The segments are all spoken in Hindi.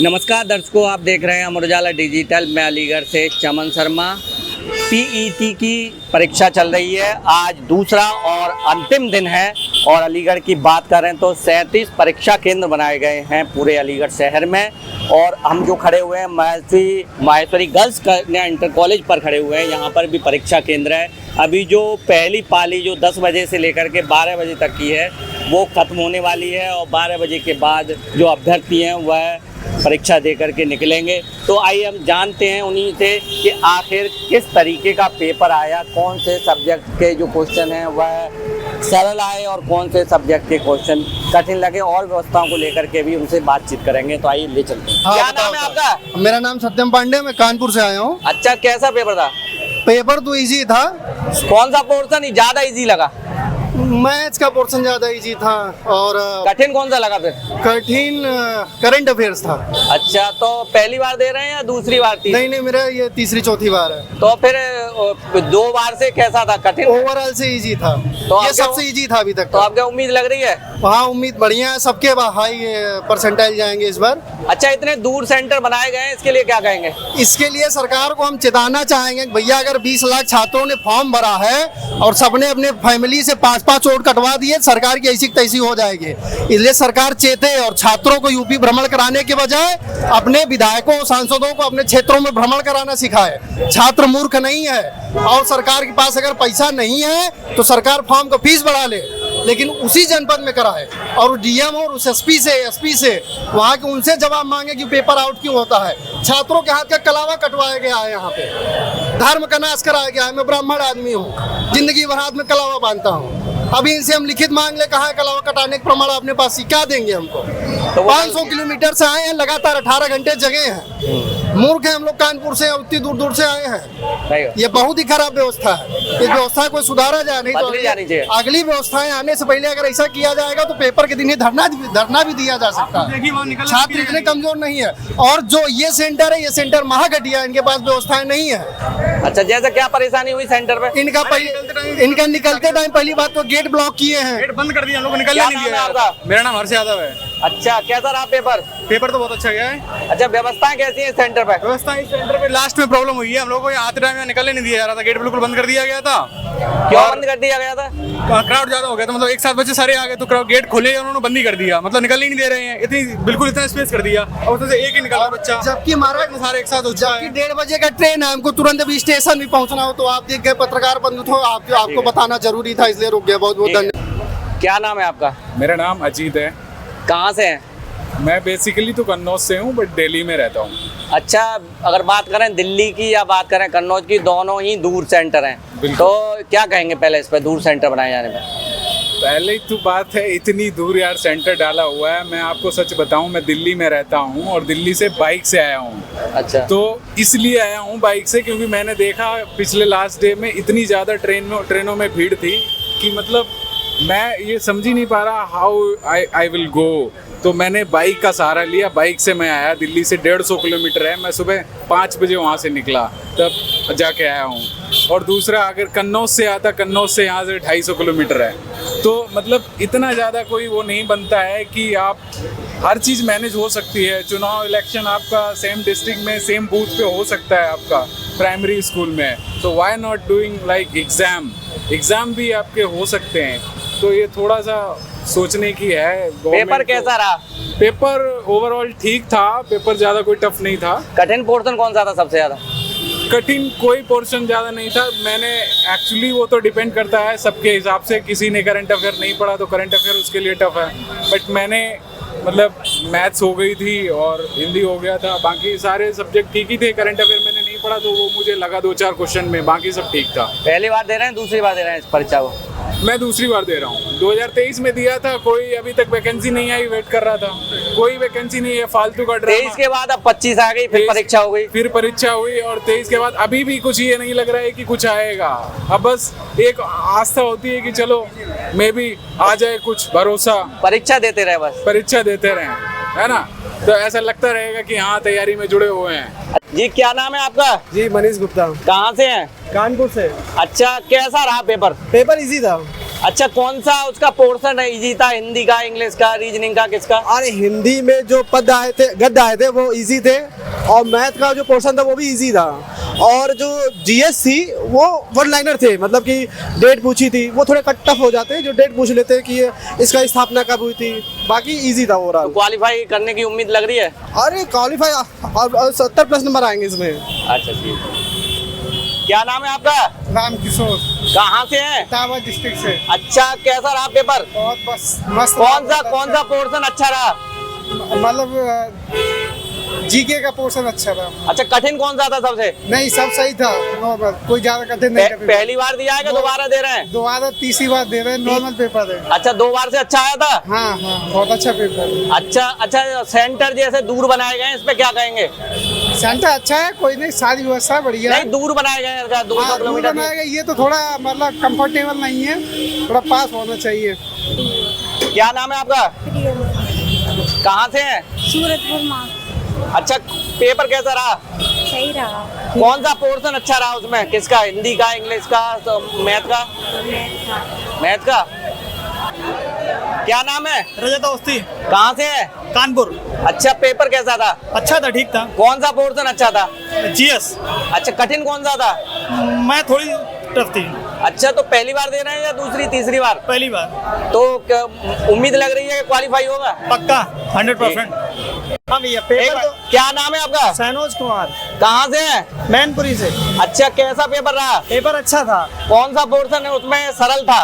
नमस्कार दर्शकों, आप देख रहे हैं अमर उजाला डिजिटल। मैं अलीगढ़ से चमन शर्मा। पीईटी की परीक्षा चल रही है, आज दूसरा और अंतिम दिन है और अलीगढ़ की बात करें तो 37 परीक्षा केंद्र बनाए गए हैं पूरे अलीगढ़ शहर में। और हम जो खड़े हुए हैं माहेश्वरी गर्ल्स इंटर कॉलेज पर खड़े हुए हैं, यहाँ पर भी परीक्षा केंद्र है। अभी जो पहली पाली जो 10 बजे से लेकर के 12 बजे तक की है वो ख़त्म होने वाली है और 12 बजे के बाद जो अभ्यर्थी हैं वह परीक्षा दे करके निकलेंगे। तो आइए हम जानते हैं उन्हीं से कि आखिर किस तरीके का पेपर आया, कौन से सब्जेक्ट के जो क्वेश्चन हैं वह सरल आए और कौन से सब्जेक्ट के क्वेश्चन कठिन लगे, और व्यवस्थाओं को लेकर के भी उनसे बातचीत करेंगे। तो आइए ले चलते हैं। क्या नाम है आपका? मेरा नाम सत्यम पांडे, मैं कानपुर से आया हूँ। अच्छा, कैसा पेपर था? पेपर तो इजी था। कौन सा पोर्शन ज्यादा इजी लगा? मैथ्स का पोर्शन ज्यादा इजी था। और कठिन कौन सा लगा? फिर कठिन करंट अफेयर्स था। अच्छा, तो पहली बार दे रहे हैं या दूसरी बार? नहीं, मेरा ये तीसरी चौथी बार है। तो फिर 2 बार से कैसा था? कठिन? ओवरऑल से इजी था। तो ये सबसे इजी था अभी तक। तो आपको उम्मीद लग रही है? हाँ, उम्मीद बढ़िया है। सबके हाई परसेंटाइल जाएंगे इस बार। अच्छा, इतने दूर सेंटर बनाए गए हैं, इसके लिए क्या कहेंगे? इसके लिए सरकार को हम चेताना चाहेंगे, भैया अगर 20 लाख छात्रों ने फॉर्म भरा है और सबने अपने फैमिली से 5-5 वोट कटवा दिए, सरकार की ऐसी तैसी हो जाएगी। इसलिए सरकार चेते और छात्रों को यूपी भ्रमण कराने के बजाय अपने विधायकों सांसदों को अपने क्षेत्रों में भ्रमण कराना सिखाए। छात्र मूर्ख नहीं है और सरकार के पास अगर पैसा नहीं है तो सरकार फॉर्म का फीस बढ़ा ले, लेकिन उसी जनपद में कराए और डीएम और उस एसपी से वहाँ के उनसे जवाब मांगे कि पेपर आउट क्यों होता है। छात्रों के हाथ का कलावा कटवाया गया है, यहाँ पे धर्म का नाश कराया गया है। मैं ब्राह्मण आदमी हूँ, जिंदगी भर हाथ में कलावा बांधता हूँ। अभी इनसे हम लिखित मांग ले, कहा है कलावा कटाने के प्रमाण अपने पास, क्या देंगे हमको? तो 500 किलोमीटर से आए हैं, लगातार 18 घंटे जगे हैं। मूर्ख हैं हम लोग, कानपुर से उतनी दूर से आए हैं। ये बहुत ही खराब व्यवस्था है। इस व्यवस्था को सुधारा जाए, नहीं तो अगली व्यवस्थाएं आने से पहले अगर ऐसा किया जाएगा तो पेपर के दिन ही धरना भी दिया जा सकता है। छात्र इतने कमजोर नहीं है। और जो ये सेंटर है, ये सेंटर महाघटिया, इनके पास व्यवस्थाएं नहीं है। अच्छा, जैसे क्या परेशानी हुई सेंटर पे? इनका निकलते टाइम पहली बात तो गेट ब्लॉक किए हैं, गेट बंद कर दिया, लोगों को निकलने नहीं दिया। मेरा नाम हर्ष यादव है। अच्छा, कैसा रहा पेपर? पेपर तो बहुत अच्छा गया है। अच्छा, व्यवस्थाएं कैसी है सेंटर पे? व्यवस्था इस सेंटर पे लास्ट में प्रॉब्लम हुई है, हम लोगों को आते टाइम निकलने नहीं दिया जा रहा था। गेट बिल्कुल बंद कर दिया गया था। क्यों बंद कर दिया गया था? क्राउड ज्यादा हो गया था, मतलब एक साथ बच्चे सारे आ गए तो गेट खोले, उन्होंने बंद ही कर दिया, मतलब निकल ही नहीं दे रहे हैं। इतना स्पेस कर दिया और उसमें से एक ही निकला बच्चा, जबकि हमारा सारे एक साथ। जबकि 1:30 बजे का ट्रेन है, हमको तुरंत अभी स्टेशन भी पहुंचना हो। तो आप देख गए, पत्रकार बंधु तो आपको बताना जरूरी था, इसलिए रुक गया। बहुत बहुत धन्यवाद। क्या नाम है आपका? मेरा नाम अजीत है। कहाँ से हैं? मैं बेसिकली तो कन्नौज से हूँ, बट दिल्ली में रहता हूँ। अच्छा, अगर बात करें दिल्ली की या बात करें कन्नौज की, दोनों ही दूर सेंटर हैं, तो क्या कहेंगे पहले इस पर, दूर सेंटर बनाए जाने में? पहले ही तो बात है, इतनी दूर यार सेंटर डाला हुआ है। मैं आपको सच बताऊं, मैं दिल्ली में रहता हूं और दिल्ली से बाइक से आया हूं। अच्छा, तो इसलिए आया हूं बाइक से क्योंकि मैंने देखा पिछले लास्ट डे में इतनी ज़्यादा ट्रेनों में भीड़ थी कि मतलब मैं ये समझ ही नहीं पा रहा हाउ आई विल गो। तो मैंने बाइक का सहारा लिया, बाइक से मैं आया। दिल्ली से 150 किलोमीटर है, मैं सुबह 5 बजे वहाँ से निकला, तब जाके आया हूँ। और दूसरा, अगर कन्नौज से आता, कन्नौज से यहाँ से 250 किलोमीटर है। तो मतलब इतना ज़्यादा कोई वो नहीं बनता है कि आप हर चीज़ मैनेज हो सकती है। चुनाव इलेक्शन आपका सेम डिस्ट्रिक्ट में सेम बूथ पे हो सकता है आपका प्राइमरी स्कूल में, तो why not doing like exam भी आपके हो सकते हैं। तो ये थोड़ा सा सोचने की है। पेपर कैसा रहा? पेपर ओवरऑल ठीक था, पेपर ज़्यादा कोई टफ नहीं था। कठिन पोर्शन कौन सा था सबसे ज़्यादा? कठिन कोई पोर्शन ज़्यादा नहीं था। मैंने एक्चुअली वो तो डिपेंड करता है सबके हिसाब से, किसी ने करंट अफेयर नहीं पढ़ा तो करंट अफेयर उसके लिए टफ है। बट मैंने मतलब मैथ्स हो गई थी और हिंदी हो गया था, बाकी सारे सब्जेक्ट ठीक ही थे। करंट अफेयर मैंने नहीं पढ़ा तो वो मुझे लगा 2-4 क्वेश्चन में, बाकी सब ठीक था। पहली बार दे रहे हैं, दूसरी बार दे रहे हैं इस परीक्षा को? मैं दूसरी बार दे रहा हूँ। 2023 में दिया था, कोई अभी तक वैकेंसी नहीं आई, वेट कर रहा था, कोई वैकेंसी नहीं है, फालतू का ड्रामा। 23 के बाद अब 25 आ गई, फिर परीक्षा हो गई, फिर परीक्षा हुई और 23 के बाद अभी भी कुछ ये नहीं लग रहा है कि कुछ आएगा। अब बस एक आस्था होती है कि चलो मे बी आ जाए, कुछ भरोसा। परीक्षा देते रहे, बस परीक्षा देते रहे, है ना? तो ऐसा लगता रहेगा कि हाँ तैयारी में जुड़े हुए हैं। जी, क्या नाम है आपका? जी, मनीष गुप्ता। कहाँ से हैं? कानपुर से। अच्छा, कैसा रहा पेपर? पेपर इजी था। अच्छा, कौन सा उसका पोर्शन है इजी था? हिंदी का, इंग्लिश का, रीजनिंग का, किसका? अरे हिंदी में जो पद आए थे, गद्य आए थे वो इजी थे, और मैथ का जो पोर्शन था वो भी इजी था, और जो जीएस थी वो वन लाइनर थे, मतलब कि डेट पूछी थी, वो थोड़े कट टफ हो जाते हैं, जो डेट पूछ लेते हैं कि इसका स्थापना कब हुई थी, बाकी इजी था ओवरऑल। क्वालिफाई करने की उम्मीद लग रही है? अरे क्वालिफाई 70+ नंबर आएंगे इसमें। अच्छा ठीक। क्या नाम है आपका? राम किशोर, कहाँ से है? इटावा डिस्ट्रिक्ट से। अच्छा, कैसा रहा पेपर? बहुत बस मस्त। कौन सा पोर्शन अच्छा रहा? मतलब जीके का पोर्शन अच्छा था। अच्छा, कठिन कौन सा था सबसे? नहीं, सब सही था, नॉर्मल, कोई ज्यादा कठिन नहीं था। पहली बार दिया है कि दोबारा दे रहे हैं? दोबारा तीसरी बार दे रहे हैं, नॉर्मल पेपर है। अच्छा, 2 बार से अच्छा आया था? हाँ हाँ, बहुत अच्छा पेपर है। अच्छा, सेंटर जैसे दूर बनाए गए हैं, इस पे क्या कहेंगे? सेंटर अच्छा है, कोई नहीं, सारी व्यवस्था बढ़िया है। नहीं, दूर बनाए गए हैं, 200 हाँ, दूर किलोमीटर। बनाएगा, ये तो थोड़ा मतलब कंफर्टेबल नहीं है, थोड़ा पास होना चाहिए। क्या नाम है आपका? कहाँ से है? सूरतपुर माँ। अच्छा, पेपर कैसा रहा? सही रहा। कौन सा पोर्शन अच्छा रहा उसमें? किसका? हिंदी का, इंग्लिश का, मैथ का? मैथ का। क्या नाम है? रजत अवस्थी, कहाँ से है? कानपुर। अच्छा, पेपर कैसा था? अच्छा था, ठीक था। कौन सा पोर्शन अच्छा था? जीएस। अच्छा, कठिन कौन सा था? मैं थोड़ी टफ थी। अच्छा, तो पहली बार दे रहे हैं या दूसरी तीसरी बार? पहली बार। तो उम्मीद लग रही है कि क्वालिफाई होगा? पक्का 100%। हाँ भैया, पेपर तो क्या नाम है आपका? सैनोज कुमार, कहाँ से है? मैनपुरी से। अच्छा, कैसा पेपर रहा? पेपर अच्छा था। कौन सा पोर्शन है उसमें सरल था?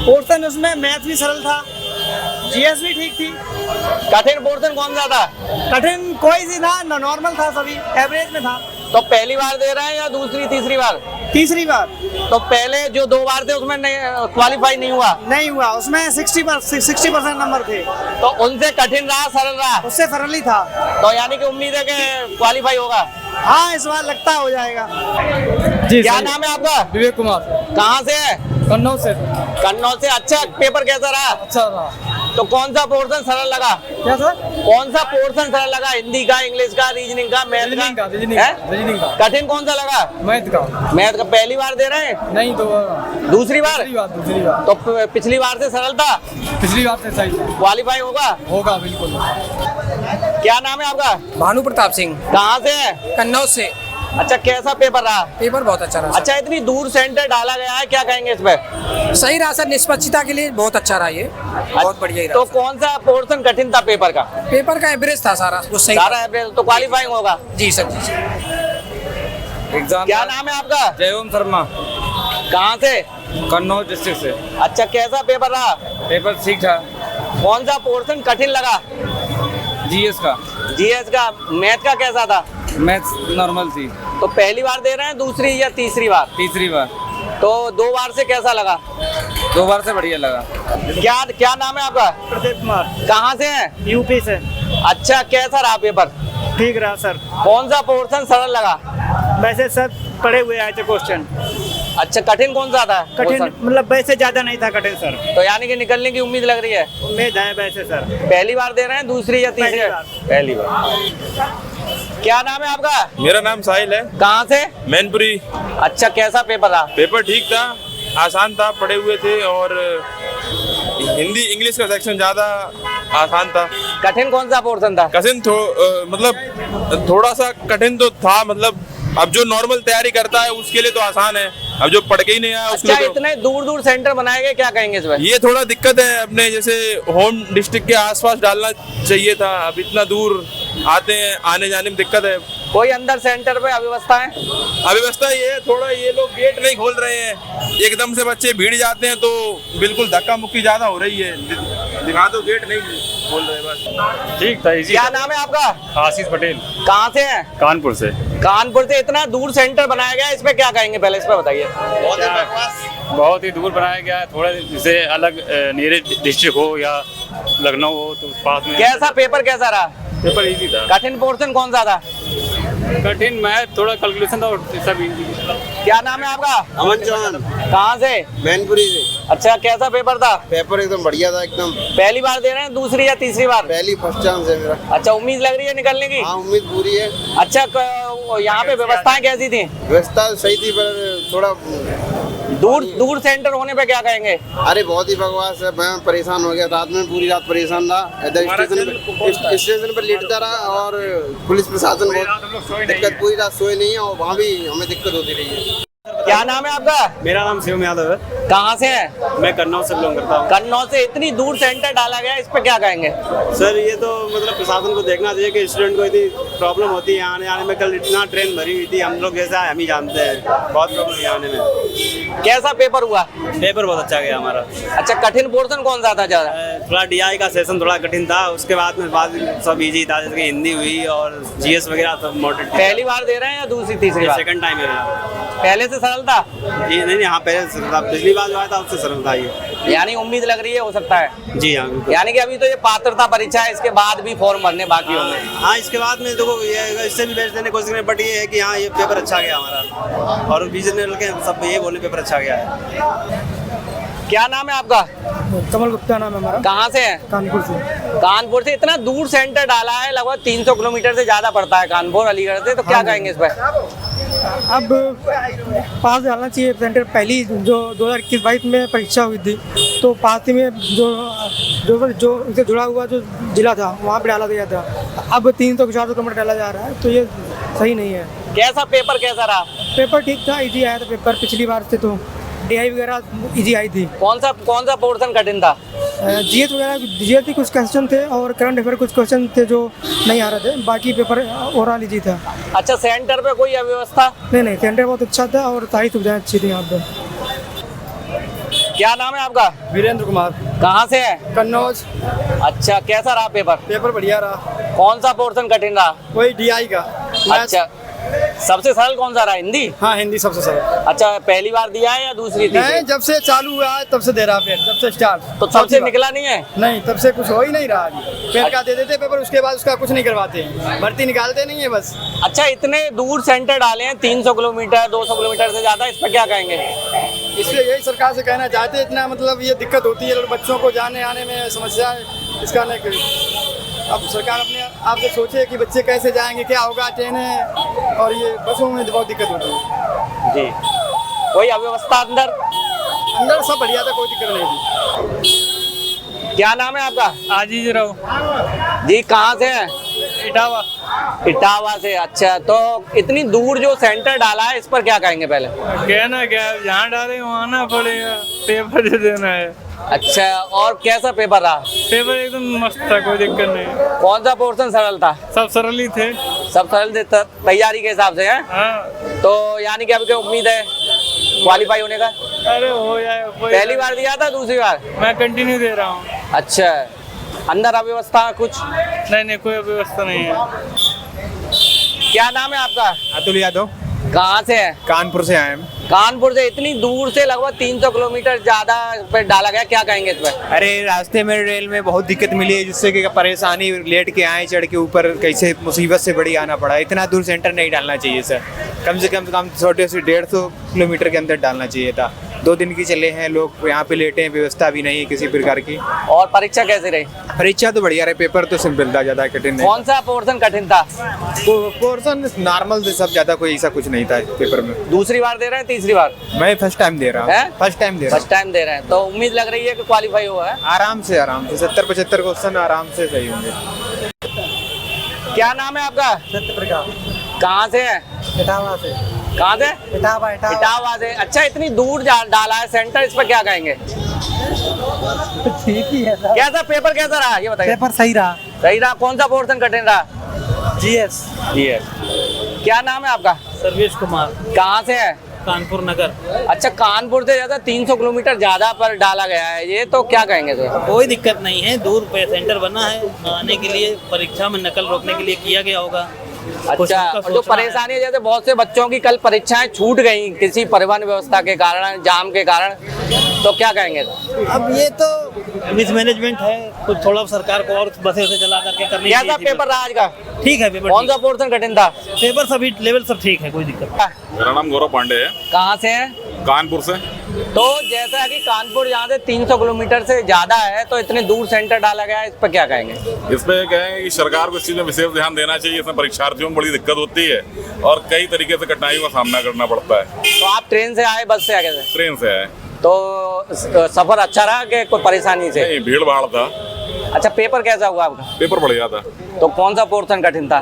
पोर्शन उसमें मैथ भी सरल था, जीएस भी ठीक थी। कठिन पोर्शन कौन सा था? कठिन कोई सी था, नॉर्मल था, सभी एवरेज में था। तो पहली बार दे रहे हैं या दूसरी तीसरी बार? तीसरी बार। तो पहले जो 2 बार थे उसमें क्वालिफाई नहीं हुआ? नहीं हुआ, उसमें 60% नंबर थे। तो उनसे कठिन रहा, सरल रहा? उससे सरल ही था। तो यानी कि उम्मीद है कि क्वालिफाई होगा? हाँ, इस बार लगता हो जाएगा। क्या नाम है आपका? विवेक कुमार, कहाँ से है? कन्नौज से। कन्नौज से। अच्छा, पेपर कैसा रहा? अच्छा था। तो कौन सा पोर्शन सरल लगा? क्या सर? कौन सा पोर्शन सरल लगा? हिंदी का, इंग्लिश का, रीजनिंग का, मैथ का? रीजनिंग का। कठिन कौन सा लगा? मैथ का। मैथ का। पहली बार दे रहे हैं? नहीं, दूसरी बार? दूसरी बार। तो पिछली बार से सरल था? पिछली बार से सही था। क्वालिफाई होगा? होगा बिल्कुल। क्या नाम है आपका? भानु प्रताप सिंह, कहाँ से है? कन्नौज से। अच्छा, कैसा पेपर रहा? पेपर बहुत अच्छा रहा। अच्छा, इतनी दूर सेंटर डाला गया है, क्या कहेंगे इस पे? सही रहा सर, निष्पक्षता के लिए बहुत अच्छा रहा, ये बहुत बढ़िया ही रहा। तो कौन सा पोर्शन कठिन था पेपर का? पेपर का एवरेज था सारा, वो सही सारा एवरेज, तो क्वालिफाइंग होगा? जी सर, जी। एग्जाम। क्या नाम है आपका? जयओम शर्मा, कहाँ से? कन्नौज डिस्ट्रिक्ट से। अच्छा, कैसा पेपर रहा? पेपर ठीक था। कौन सा पोर्शन कठिन लगा? जीएस का। जीएस का। मैथ का कैसा था? मैथ्स नॉर्मल थी। तो पहली बार दे रहे हैं, दूसरी या तीसरी बार? तीसरी बार। तो 2 बार से कैसा लगा? 2 बार से बढ़िया लगा। क्या नाम है आपका? प्रदीप कुमार, कहाँ से है? यूपी से। अच्छा, कैसा रहा पेपर? ठीक रहा सर। कौन सा पोर्शन सरल लगा? वैसे सब पढ़े हुए आए थे क्वेश्चन। अच्छा, कठिन कौन सा था? कठिन पोर्शन? मतलब वैसे ज्यादा नहीं था कठिन सर। तो यानी कि निकलने की उम्मीद लग रही है? उम्मीद है वैसे सर। पहली बार दे रहे हैं, दूसरी या तीसरी? पहली बार। पहली बार। क्या नाम है आपका? मेरा नाम साहिल है, कहाँ से? मैनपुरी। अच्छा, कैसा पेपर रहा? पेपर ठीक था, आसान था, पढ़े हुए थे, और हिंदी इंग्लिश का सेक्शन ज्यादा आसान था। कठिन कौन सा पोर्शन था? कठिन मतलब थोड़ा सा कठिन तो था, मतलब अब जो नॉर्मल तैयारी करता है उसके लिए तो आसान है, अब जो पढ़ के ही नहीं आया उसके अच्छा, लिए तो इतने दूर दूर सेंटर बनाए गए, क्या कहेंगे इस पर? ये थोड़ा दिक्कत है। अपने जैसे होम डिस्ट्रिक्ट के आसपास डालना चाहिए था, अब इतना दूर आते हैं, आने जाने में दिक्कत है। कोई अंदर सेंटर पे अव्यवस्था है? अव्यवस्था ये है, थोड़ा ये लोग गेट नहीं खोल रहे हैं, एकदम से बच्चे भीड़ जाते हैं तो बिल्कुल धक्का मुक्की ज्यादा हो रही है। दिखा दो, गेट नहीं खोल रहे बस। ठीक था, इजी। क्या नाम है आपका? आशीष पटेल, कहाँ से है? कानपुर से। कानपुर से। इतना दूर सेंटर बनाया गया है, इस पे क्या कहेंगे? पहले इस पे बताइए। बहुत ही दूर बनाया गया है, थोड़ा जैसे अलग नियरेस्ट डिस्ट्रिक्ट हो या लखनऊ हो तो पास में। कैसा पेपर कैसा रहा? पेपर इजी था। कठिन पोर्शन कौन सा था? कठिन मैथ, थोड़ा कैलकुलेशन था, और सब इजी। क्या नाम है आपका? अमन चौहान, कहाँ से? मैनपुरी से। अच्छा, कैसा पेपर था? पेपर एकदम बढ़िया था, एकदम। पहली बार दे रहे हैं, दूसरी या तीसरी बार? पहली फर्स्ट चांस है मेरा। अच्छा, उम्मीद लग रही है निकलने की? हाँ, उम्मीद पूरी है। अच्छा, यहाँ पे व्यवस्थाएं कैसी थी? व्यवस्था सही थी, पर थोड़ा दूर दूर सेंटर होने पे क्या कहेंगे? अरे बहुत ही बकवास है, मैं परेशान हो गया, रात में पूरी रात परेशान रहा, इधर स्टेशन पर लेटता रहा और पुलिस प्रशासन बहुत दिक्कत, पूरी रात सोए नहीं है और वहाँ भी हमें दिक्कत होती रही है। क्या नाम है आपका? मेरा नाम शिवम यादव है, कहाँ से है? मैं कन्नौज से बिलोंग करता हूँ। कन्नौज से। इतनी दूर सेंटर डाला गया, इस पे क्या कहेंगे? सर ये तो मतलब प्रशासन को देखना चाहिए कि स्टूडेंट को इतनी प्रॉब्लम होती है आने आने में। कल इतना ट्रेन भरी हुई थी, हम लोग जैसा हम ही जानते हैं, बहुत प्रॉब्लम हुई आने में। कैसा पेपर हुआ? पेपर बहुत अच्छा गया हमारा। अच्छा, कठिन पोर्शन कौन सा था ज्यादा? थोड़ा DI का सेशन थोड़ा कठिन था, उसके बाद में सब इजी था, जैसे कि हिंदी हुई और GS वगैरह सब मॉडरेट। पहली बार दे रहे हैं या दूसरी तीसरी बार? सेकंड टाइम है। पहले से सरल था? जी नहीं, हाँ पहले से सरल था, पिछली बार जो आया था उससे सरल था ये। यानी उम्मीद लग रही है हो सकता है? जी हाँ बिल्कुल। यानी कि अभी तो ये पात्रता परीक्षा है, इसके बाद भी फॉर्म भरने बाकी होंगे। हाँ इसके बाद में देखो ये इससे भी बेस्ट देने की कोशिश करें, बट ये है कि हाँ ये पेपर अच्छा गया हमारा, और रीजनल के सब ये बोले पेपर अच्छा गया है। क्या नाम है आपका? कमल गुप्ता नाम है हमारा, कहाँ से है? कानपुर से। कानपुर से। इतना दूर सेंटर डाला है, लगभग 300 किलोमीटर से ज्यादा पड़ता है कानपुर अलीगढ़ से, तो क्या कहेंगे इस पर? अब पास डालना चाहिए सेंटर। पहली जो 2021-22 में परीक्षा हुई थी तो पास में जो इससे जुड़ा हुआ जो जिला था वहाँ पे डाला गया था, अब 300-400 किलोमीटर डाला जा रहा है, तो ये सही नहीं है। कैसा पेपर कैसा रहा? पेपर ठीक था, इजी आया था पेपर, पिछली बार से तो DI वगैरह इजी आई थी। कौन सा पोर्शन कठिन था? GS वगैरह GS के कुछ क्वेश्चन थे और करंट अफेयर कुछ क्वेश्चन थे जो नहीं आ रहे थे, बाकी पेपर ओवरऑल इजी था। अच्छा, सेंटर पे कोई अव्यवस्था? नहीं, सेंटर बहुत अच्छा था और सारी सुविधाएं अच्छी थी यहाँ पे। क्या नाम है आपका? वीरेंद्र कुमार, कहाँ से है? कन्नौज। अच्छा, कैसा रहा पेपर? पेपर बढ़िया रहा। कौन सा पोर्शन कठिन रहा? वही DI का। अच्छा, सबसे सरल कौन सा रहा? हिंदी? हाँ हिंदी सबसे सरल। अच्छा, पहली बार दिया है या दूसरी थी? नहीं, जब से चालू हुआ है तब से दे रहा, फिर जब से स्टार्ट तो तब से निकला नहीं है? नहीं, तब से कुछ हो ही नहीं रहा। अभी पेड़ का दे देते पेपर, उसके बाद उसका कुछ नहीं करवाते, भर्ती निकालते नहीं है बस। अच्छा, इतने दूर सेंटर डाले हैं, 300 किलोमीटर 200 किलोमीटर से ज्यादा, इस पर क्या कहेंगे? इसलिए यही सरकार से कहना चाहते हैं, इतना मतलब ये दिक्कत होती है बच्चों को जाने आने में समस्या है, इसका नहीं करी। अब सरकार अपने आप से सोचे कि बच्चे कैसे जाएंगे, क्या होगा, ट्रेनें और ये बसों में बहुत दिक्कत होती है। जी, कोई अव्यवस्था अंदर? अंदर सब बढ़िया था, कोई दिक्कत नहीं थी। क्या नाम है आपका? आजीज रहो जी, कहाँ से है? इटावा। इटावा से। अच्छा, तो इतनी दूर जो सेंटर डाला है, इस पर क्या कहेंगे? पहले कहना क्या, जहाँ डाले वहाँ आना पड़ेगा, पेपर दे देना है। अच्छा, और कैसा पेपर रहा? पेपर एकदम मस्त था, कोई दिक्कत नहीं। कौन सा पोर्शन सरल था? सब सरल ही थे। सब सरल थे तैयारी के हिसाब से है? हाँ। तो यानी कि अभी क्या उम्मीद है क्वालिफाई होने का? अरे हो जाए। पहली बार दिया था, दूसरी बार? मैं कंटिन्यू दे रहा हूँ। अच्छा, अंदर अव्यवस्था कुछ? नहीं, कोई व्यवस्था नहीं है। क्या नाम है आपका? अतुल यादव, कहाँ से है? कानपुर से आए हम। कानपुर से। इतनी दूर से लगभग 300 किलोमीटर ज्यादा पे डाला गया, क्या कहेंगे इस पर? अरे रास्ते में रेल में बहुत दिक्कत मिली है, जिससे कि परेशानी, लेट के आए, चढ़ के ऊपर कैसे मुसीबत से बड़ी आना पड़ा। इतना दूर सेंटर नहीं डालना चाहिए सर, कम से कम छोटे से 150 किलोमीटर के अंदर डालना चाहिए था। 2 दिन की चले हैं लोग, यहाँ पे लेटे हैं, व्यवस्था भी नहीं है किसी प्रकार की। और परीक्षा कैसी रही? परीक्षा तो बढ़िया रही, पेपर तो सिंपल था, ज्यादा कठिन नहीं। कौन सा पोर्शन कठिन था? पोर्शन नॉर्मल से सब, ज्यादा कोई ऐसा कुछ नहीं था पेपर में। दूसरी बार दे रहे हैं, तीसरी बार? मैं फर्स्ट टाइम दे रहा हूँ। हैं? फर्स्ट टाइम दे रहा हूँ। फर्स्ट टाइम दे रहे हैं, तो उम्मीद लग रही है कि क्वालिफाई हुआ है? आराम से 70-75 क्वेश्चन आराम से सही होंगे। क्या नाम है आपका? सत्यप्रकाश, कहाँ से है? इटावा से। कहाँ से? इटावा। इटावा से। अच्छा, इतनी दूर डाला है सेंटर, इस पर क्या कहेंगे? ठीक ही है सर। कैसा पेपर कैसा रहा, ये बताइए? पेपर सही रहा। सही रहा। कौन सा पोर्शन कठिन रहा? GS। क्या नाम है आपका? सर्वेश कुमार, कहाँ से है? कानपुर नगर। अच्छा, कानपुर से ज्यादा 300 किलोमीटर ज्यादा पर डाला गया है, ये तो क्या कहेंगे सर? कोई दिक्कत नहीं है, दूर पे सेंटर बना है, आने के लिए परीक्षा में नकल रोकने के लिए किया गया होगा। अच्छा, और जो परेशानी है, जैसे बहुत से बच्चों की कल परीक्षाएं छूट गई किसी परिवहन व्यवस्था के कारण, जाम के कारण, तो क्या कहेंगे? अब ये तो मिसमैनेजमेंट है, कुछ थोड़ा सरकार को और बसें से चला करके करनी चाहिए। कैसा पेपर रहा आज का? ठीक है पेपर। कौन सा पोर्शन कठिन था? पेपर सभी लेवल सब ठीक है, कोई दिक्कत नहीं। मेरा नाम गौरव पांडे है। कहाँ से है? कानपुर से। तो जैसा है कि कानपुर यहाँ से 300 किलोमीटर से ज्यादा है, तो इतने दूर सेंटर डाला गया है, इस पर क्या कहेंगे? इस पे कहेंगे कि सरकार को इस चीज़ में विशेष ध्यान देना चाहिए। इसमें परीक्षार्थियों को बड़ी दिक्कत होती है और कई तरीके से कठिनाइयों का सामना करना पड़ता है। तो आप ट्रेन से आए, बस से आए? कैसे? ट्रेन से आए। तो सफर अच्छा रहा कि कोई परेशानी से? नहीं, भीड़ भाड़ था। अच्छा, पेपर कैसा हुआ आपका? पेपर बढ़िया था। तो कौन सा पोर्शन कठिन था?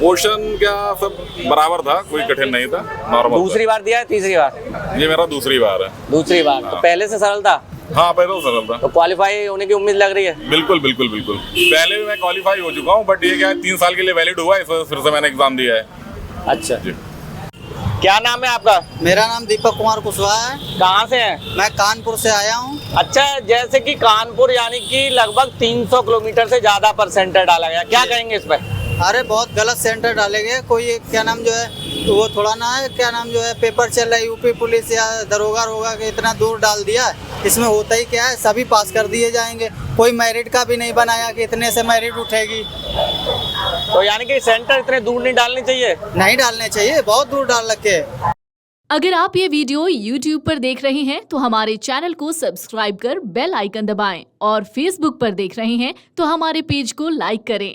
पोर्शन क्या सब बराबर था, कोई कठिन नहीं था, नॉर्मल। दूसरी बार दिया है, तीसरी बार? ये मेरा दूसरी बार है। दूसरी बार। तो पहले से सरल था? हाँ, पहले तो सरल था। तो क्वालिफाई होने की उम्मीद लग रही है? बिल्कुल बिल्कुल बिल्कुल। पहले भी मैं क्वालिफाई हो चुका हूँ, बट ये क्या है 3 साल के लिए वैलिड हुआ है, फिर से मैंने एग्जाम दिया है। अच्छा जी। क्या नाम है आपका? मेरा नाम दीपक कुमार कुशवाहा है। कहाँ से हैं? मैं कानपुर से आया हूँ। अच्छा, जैसे कि कानपुर यानी कि लगभग 300 किलोमीटर से ज्यादा पर सेंटर डाला गया, क्या कहेंगे इस पर? अरे बहुत गलत सेंटर डाले गए। कोई क्या नाम जो है तो वो थोड़ा ना है, क्या नाम जो है पेपर चल रहा है, यूपी पुलिस या दरोगा रोगा के इतना दूर डाल दिया। इसमें होता ही क्या है, सभी पास कर दिए जाएंगे। कोई मेरिट का भी नहीं बनाया कि इतने से मेरिट उठेगी। तो यानी कि सेंटर इतने दूर नहीं डालने चाहिए? नहीं डालने चाहिए, बहुत दूर डाल रखे। अगर आप ये वीडियो YouTube पर देख रहे हैं तो हमारे चैनल को सब्सक्राइब कर बेल आइकन दबाएं, और Facebook पर देख रहे हैं तो हमारे पेज को लाइक करें।